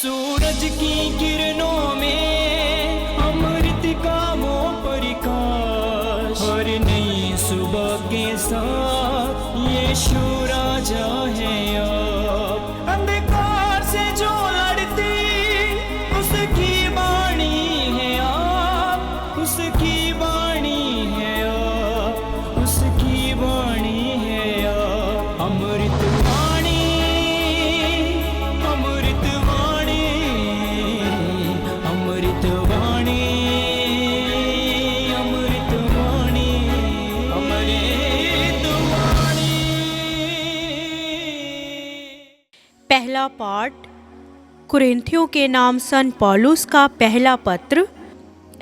सूरज की किरणों में अमृत का वो प्रकाश, हर नई सुबह के साथ यीशु राजा है अब। अंधकार से जो लड़ती उसकी वाणी है आप, उसकी वाणी है आप, उसकी वाणी है आप। अमृत वाणी, अमृत वाणी, अमृत वाणी, अमृत वाणी, अमृत वाणी। पहला पाठ कुरिन्थियों के नाम सन पौलुस का पहला पत्र,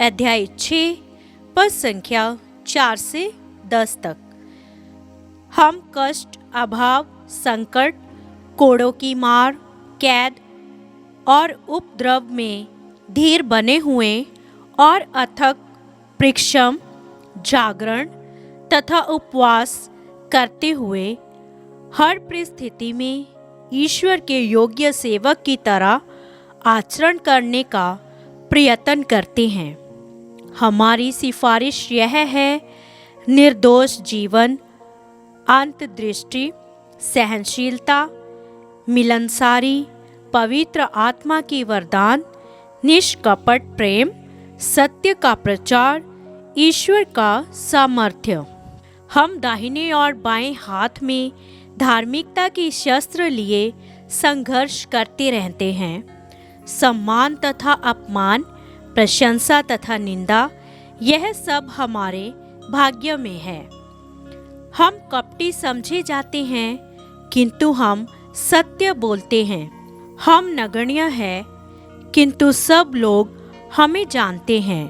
अध्याय 6 पद संख्या 4 से 10 तक। हम कष्ट, अभाव, संकट, कोड़ों की मार, कैद और उपद्रव में धीर बने हुए और अथक परिश्रम, जागरण तथा उपवास करते हुए हर परिस्थिति में ईश्वर के योग्य सेवक की तरह आचरण करने का प्रयत्न करते हैं। हमारी सिफारिश यह है, निर्दोष जीवन, अंतर्दृष्टि, सहनशीलता, मिलनसारी, पवित्र आत्मा की वरदान, निष्कपट प्रेम, सत्य का प्रचार, ईश्वर का सामर्थ्य। हम दाहिने और बाएं हाथ में धार्मिकता की शस्त्र लिए संघर्ष करते रहते हैं। सम्मान तथा अपमान, प्रशंसा तथा निंदा, यह सब हमारे भाग्य में है। हम कपटी समझे जाते हैं, किंतु हम सत्य बोलते हैं। हम नगण्य हैं, किंतु सब लोग हमें जानते हैं।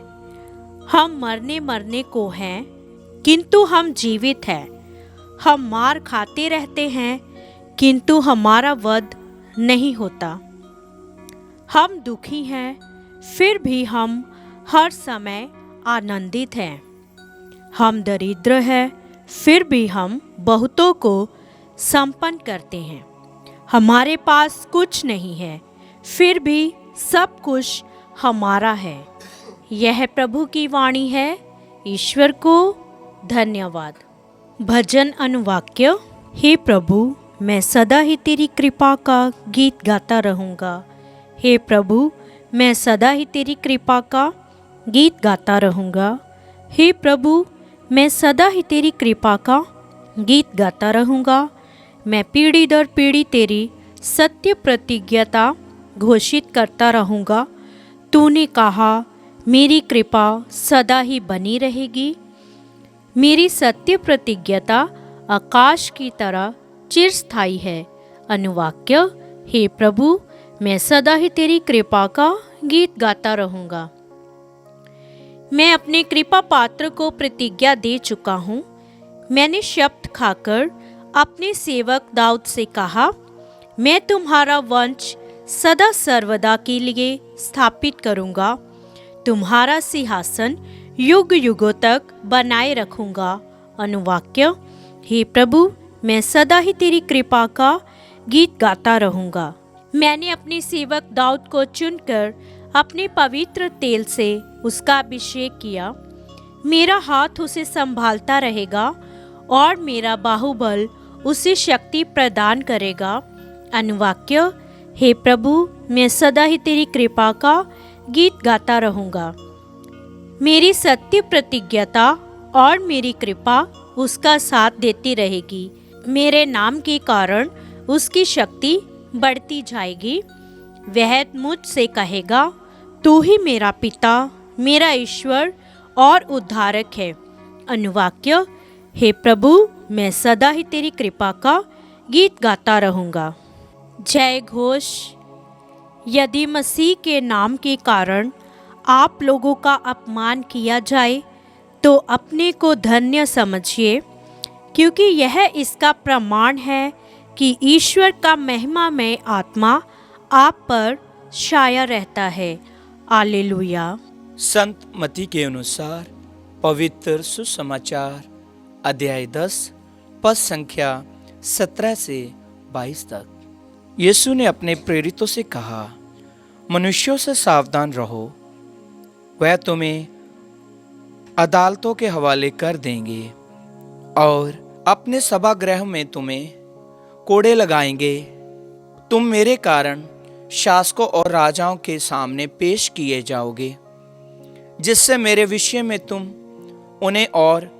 हम मरने को हैं, किंतु हम जीवित हैं। हम मार खाते रहते हैं, किंतु हमारा वध नहीं होता। हम दुखी हैं, फिर भी हम हर समय आनंदित हैं। हम दरिद्र हैं, फिर भी हम बहुतों को संपन्न करते हैं। हमारे पास कुछ नहीं है, फिर भी सब कुछ हमारा है। यह प्रभु की वाणी है। ईश्वर को धन्यवाद। भजन अनुवाक्य। हे प्रभु, मैं सदा ही तेरी कृपा का गीत गाता रहूँगा। हे प्रभु, मैं सदा ही तेरी कृपा का गीत गाता रहूँगा। हे प्रभु, मैं सदा ही तेरी कृपा का गीत गाता रहूँगा। मैं पीढ़ी दर पीढ़ी तेरी सत्य प्रतिज्ञता घोषित करता रहूँगा। तूने कहा, मेरी कृपा सदा ही बनी रहेगी। मेरी सत्य प्रतिज्ञता आकाश की तरह चिरस्थायी है। अनुवाक्य। हे प्रभु, मैं सदा ही तेरी कृपा का गीत गाता रहूँगा। मैं अपने कृपा पात्र को प्रतिज्ञा दे चुका हूँ। मैंने शपथ खाकर अपने सेवक दाऊद से कहा, मैं तुम्हारा वंश सदा सर्वदा के लिए स्थापित करूँगा। तुम्हारा सिंहासन युग युगों तक बनाए रखूँगा। अनुवाक्य। हे प्रभु, मैं सदा ही तेरी कृपा का गीत गाता रहूँगा। मैंने अपने सेवक दाऊद को चुनकर अपने पवित्र तेल से उसका अभिषेक किया। मेरा हाथ उसे संभालता रहेगा और मेरा बाहुबल उसे शक्ति प्रदान करेगा। अनुवाक्य। हे प्रभु, मैं सदा ही तेरी कृपा का गीत गाता रहूँगा। मेरी सत्य प्रतिज्ञता और मेरी कृपा उसका साथ देती रहेगी। मेरे नाम के कारण उसकी शक्ति बढ़ती जाएगी। वह मुझसे कहेगा, तू ही मेरा पिता, मेरा ईश्वर और उद्धारक है। अनुवाक्य। हे प्रभु, मैं सदा ही तेरी कृपा का गीत गाता रहूँगा। जय घोष। यदि मसीह के नाम के कारण आप लोगों का अपमान किया जाए तो अपने को धन्य समझिए, क्योंकि यह इसका प्रमाण है कि ईश्वर का महिमामय आत्मा आप पर छाया रहता है। हालेलुया। संत मत्ती के अनुसार पवित्र सुसमाचार, अध्याय 10 पद संख्या 17 से 22 तक। यीशु ने अपने प्रेरितों से कहा, मनुष्यों से सावधान रहो, वह तुम्हें अदालतों के हवाले कर देंगे और अपने सभागृह में तुम्हें कोड़े लगाएंगे। तुम मेरे कारण शासकों और राजाओं के सामने पेश किए जाओगे, जिससे मेरे विषय में तुम उन्हें और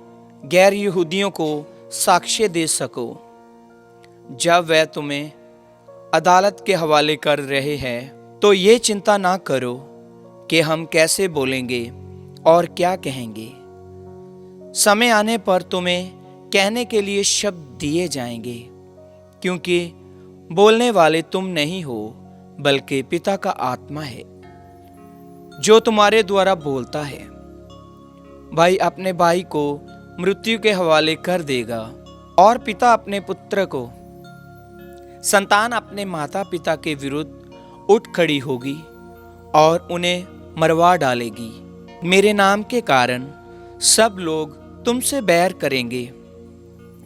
गैर यहूदियों को साक्ष्य दे सको। जब वह तुम्हें अदालत के हवाले कर रहे हैं तो ये चिंता ना करो कि हम कैसे बोलेंगे और क्या कहेंगे। समय आने पर तुम्हें कहने के लिए शब्द दिए जाएंगे, क्योंकि बोलने वाले तुम नहीं हो बल्कि पिता का आत्मा है जो तुम्हारे द्वारा बोलता है। भाई अपने भाई को मृत्यु के हवाले कर देगा और पिता अपने पुत्र को। संतान अपने माता पिता के विरुद्ध उठ खड़ी होगी और उन्हें मरवा डालेगी। मेरे नाम के कारण सब लोग तुमसे बैर करेंगे,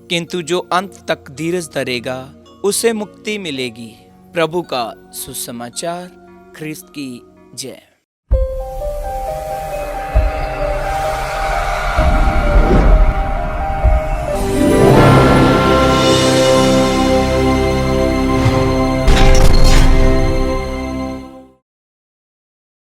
किंतु जो अंत तक धीरज धरेगा उसे मुक्ति मिलेगी। प्रभु का सुसमाचार। ख्रिस्त की जय।